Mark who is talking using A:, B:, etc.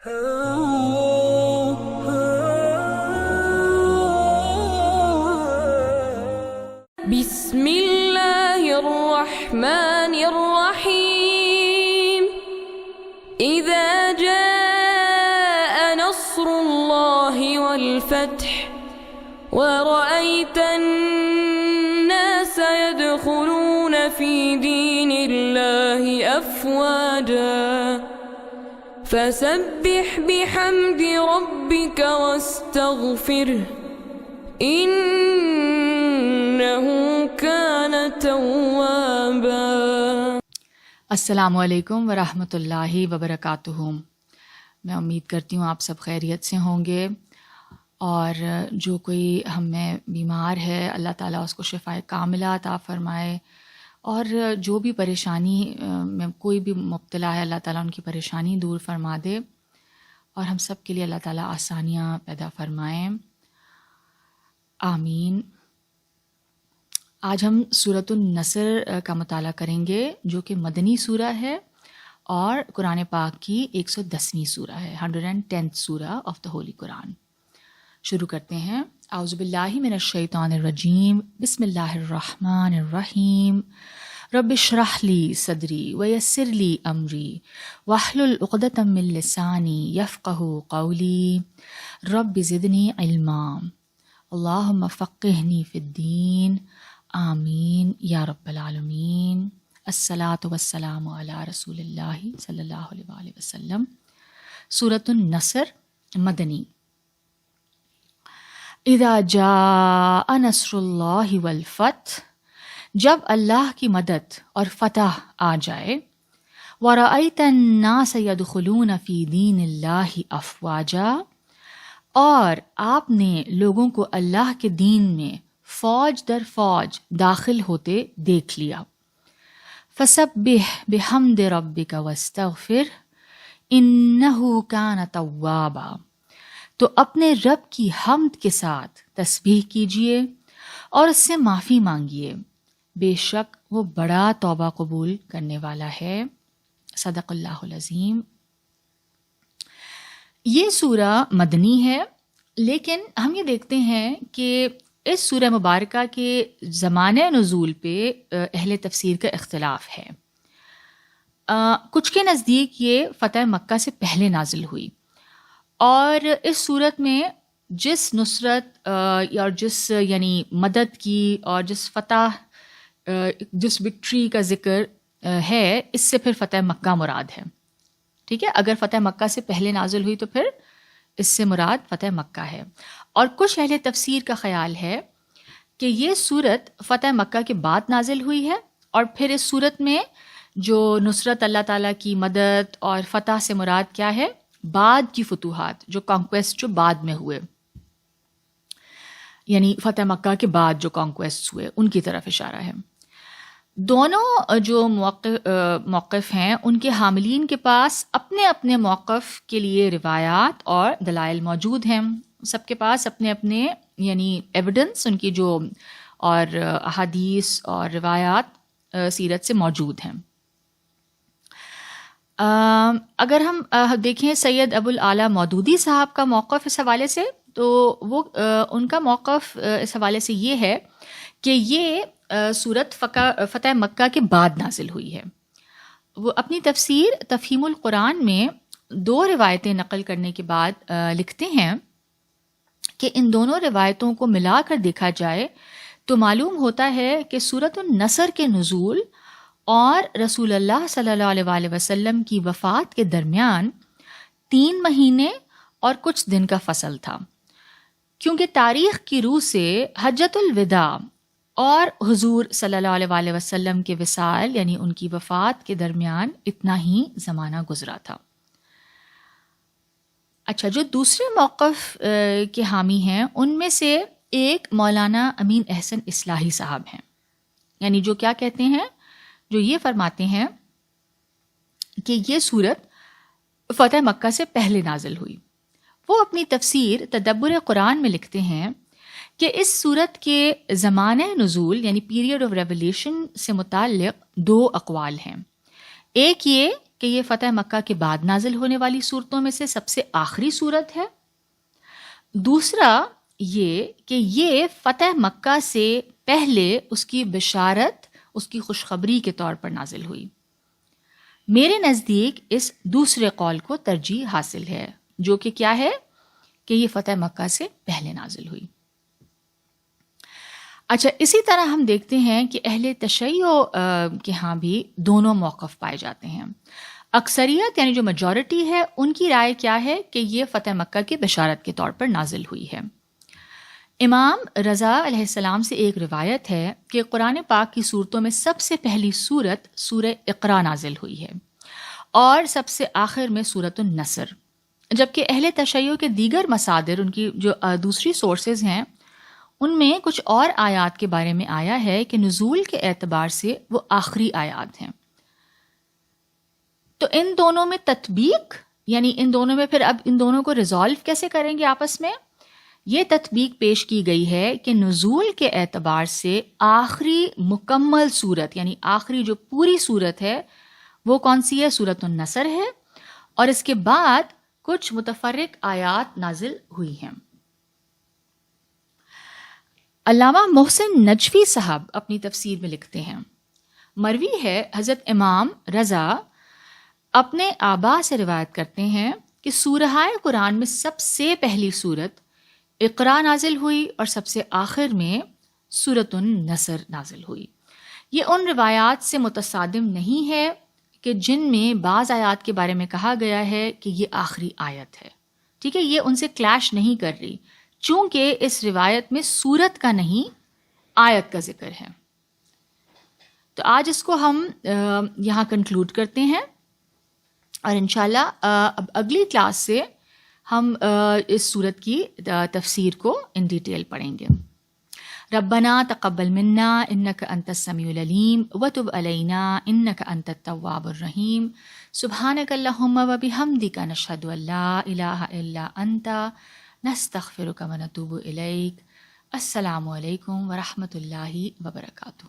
A: بسم اللہ الرحمن الرحیم اذا جاء نصر اللہ والفتح ورأيت الناس يدخلون في دين الله أفواجا فسبح بحمد ربك واستغفره إنه كان توابا۔
B: السلام علیکم ورحمۃ اللہ وبرکاتہ۔ میں امید کرتی ہوں آپ سب خیریت سے ہوں گے، اور جو کوئی ہم میں بیمار ہے اللہ تعالیٰ اس کو شفاء کاملہ عطا فرمائے، اور جو بھی پریشانی میں کوئی بھی مبتلا ہے اللہ تعالیٰ ان کی پریشانی دور فرما دے، اور ہم سب کے لیے اللہ تعالیٰ آسانیاں پیدا فرمائیں، آمین۔ آج ہم سورۃ النصر کا مطالعہ کریں گے، جو کہ مدنی سورہ ہے اور قرآن پاک کی 110ویں سورہ ہے، 110th سورہ آف دا ہولی قرآن۔ شروع کرتے ہیں۔ اعوذ باللہ من الشیطان الرجیم، بسم اللہ الرحمن الرحیم۔ رب اشرح لی صدری ویسر لی امری واحلل عقدۃ من لسانی یفقہوا قولی رب زدنی علما اللہم فقہنی فی الدین آمین یا رب العالمین۔ الصلاۃ والسلام علی رسول اللہ صلی اللہ علیہ وآلہ وسلم۔ سورۃ النصر مدنی۔ اذا جاء نصر اللہ والفتح، جب اللہ کی مدد اور فتح آ جائے، وَرَأَيْتَ النَّاسَ يَدْخُلُونَ فِي دِينِ اللَّهِ أَفْوَاجًا، اور آپ نے لوگوں کو اللہ کے دین میں فوج در فوج داخل ہوتے دیکھ لیا۔ فَسَبِّحْ بِحَمْدِ رَبِّكَ وَاسْتَغْفِرْ إِنَّهُ كَانَ تَوَّابًا، تو اپنے رب کی حمد کے ساتھ تسبیح کیجئے اور اس سے معافی مانگیے، بے شک وہ بڑا توبہ قبول کرنے والا ہے۔ صدق اللہ العظیم۔ یہ سورہ مدنی ہے، لیکن ہم یہ دیکھتے ہیں کہ اس سورہ مبارکہ کے زمانۂ نزول پہ اہل تفسیر کا اختلاف ہے۔ کچھ کے نزدیک یہ فتح مکہ سے پہلے نازل ہوئی، اور اس صورت میں جس نصرت اور جس یعنی مدد کی اور جس فتح جس وکٹری کا ذکر ہے، اس سے پھر فتح مکہ مراد ہے۔ ٹھیک ہے، اگر فتح مکہ سے پہلے نازل ہوئی تو پھر اس سے مراد فتح مکہ ہے۔ اور کچھ اہل تفسیر کا خیال ہے کہ یہ صورت فتح مکہ کے بعد نازل ہوئی ہے، اور پھر اس صورت میں جو نصرت اللہ تعالیٰ کی مدد اور فتح سے مراد کیا ہے؟ بعد کی فتوحات، جو کانکویسٹ جو بعد میں ہوئے، یعنی فتح مکہ کے بعد جو کانکویسٹ ہوئے ان کی طرف اشارہ ہے۔ دونوں جو موقف ہیں ان کے حاملین کے پاس اپنے اپنے موقف کے لیے روایات اور دلائل موجود ہیں، سب کے پاس اپنے اپنے یعنی ایویڈنس ان کی جو اور احادیث اور روایات سیرت سے موجود ہیں۔ اگر ہم دیکھیں سید ابو الاعلیٰ مودودی صاحب کا موقف اس حوالے سے، تو وہ ان کا موقف اس حوالے سے یہ ہے کہ یہ سورت فتح مکہ کے بعد نازل ہوئی ہے۔ وہ اپنی تفسیر تفہیم القرآن میں دو روایتیں نقل کرنے کے بعد لکھتے ہیں کہ ان دونوں روایتوں کو ملا کر دیکھا جائے تو معلوم ہوتا ہے کہ سورۃ النصر کے نزول اور رسول اللہ صلی اللہ علیہ وآلہ وسلم کی وفات کے درمیان 3 مہینے اور کچھ دن کا فصل تھا، کیونکہ تاریخ کی روح سے حجۃ الوداع اور حضور صلی اللہ علیہ وآلہ وسلم کے وصال یعنی ان کی وفات کے درمیان اتنا ہی زمانہ گزرا تھا۔ اچھا، جو دوسرے موقف کے حامی ہیں ان میں سے ایک مولانا امین احسن اصلاحی صاحب ہیں، یعنی جو کیا کہتے ہیں، جو یہ فرماتے ہیں کہ یہ سورت فتح مکہ سے پہلے نازل ہوئی۔ وہ اپنی تفسیر تدبر قرآن میں لکھتے ہیں کہ اس سورت کے زمانہ نزول یعنی پیریڈ آف ریولیشن سے متعلق 2 اقوال ہیں۔ ایک یہ کہ یہ فتح مکہ کے بعد نازل ہونے والی صورتوں میں سے سب سے آخری صورت ہے. دوسرا یہ کہ یہ فتح مکہ سے پہلے اس کی بشارت، اس کی خوشخبری کے طور پر نازل ہوئی. میرے نزدیک اس دوسرے قول کو ترجیح حاصل ہے، جو کہ کیا ہے کہ یہ فتح مکہ سے پہلے نازل ہوئی. اچھا، اسی طرح ہم دیکھتے ہیں کہ اہل تشیع کے ہاں بھی دونوں موقف پائے جاتے ہیں. اکثریت یعنی جو میجورٹی ہے ان کی رائے کیا ہے کہ یہ فتح مکہ کی بشارت کے طور پر نازل ہوئی ہے. امام رضا علیہ السلام سے ایک روایت ہے کہ قرآن پاک کی صورتوں میں سب سے پہلی صورت سورہ اقرا نازل ہوئی ہے اور سب سے آخر میں سورۃ النصر، جبکہ اہل تشیع کے دیگر مصادر، ان کی جو دوسری سورسز ہیں، ان میں کچھ اور آیات کے بارے میں آیا ہے کہ نزول کے اعتبار سے وہ آخری آیات ہیں. تو ان دونوں میں تطبیق، یعنی ان دونوں میں پھر اب ان دونوں کو ریزالو کیسے کریں گے آپس میں، یہ تطبیق پیش کی گئی ہے کہ نزول کے اعتبار سے آخری مکمل صورت، یعنی آخری جو پوری صورت ہے وہ کون سی ہے؟ سورۃ النصر ہے، اور اس کے بعد کچھ متفرق آیات نازل ہوئی ہیں. علامہ محسن نجفی صاحب اپنی تفسیر میں لکھتے ہیں، مروی ہے حضرت امام رضا اپنے آبا سے روایت کرتے ہیں کہ سورہ قرآن میں سب سے پہلی صورت اقرا نازل ہوئی اور سب سے آخر میں سورۃ النصر نازل ہوئی. یہ ان روایات سے متصادم نہیں ہے کہ جن میں بعض آیات کے بارے میں کہا گیا ہے کہ یہ آخری آیت ہے. ٹھیک ہے، یہ ان سے کلیش نہیں کر رہی، چونکہ اس روایت میں سورت کا نہیں آیت کا ذکر ہے. تو آج اس کو ہم یہاں کنکلوڈ کرتے ہیں، اور انشاءاللہ اب اگلی کلاس سے ہم اس سورت کی تفسیر کو ان ڈیٹیل پڑھیں گے. ربنا تقبل منا انک انت السمیع العلیم وتب علینا انک انت التواب الرحیم. سبحانک اللہم وبحمدک نشہد ان لا الہ الا انت نستغفرک ونتوب الیک. السلام علیکم ورحمۃ اللہ وبرکاتہ.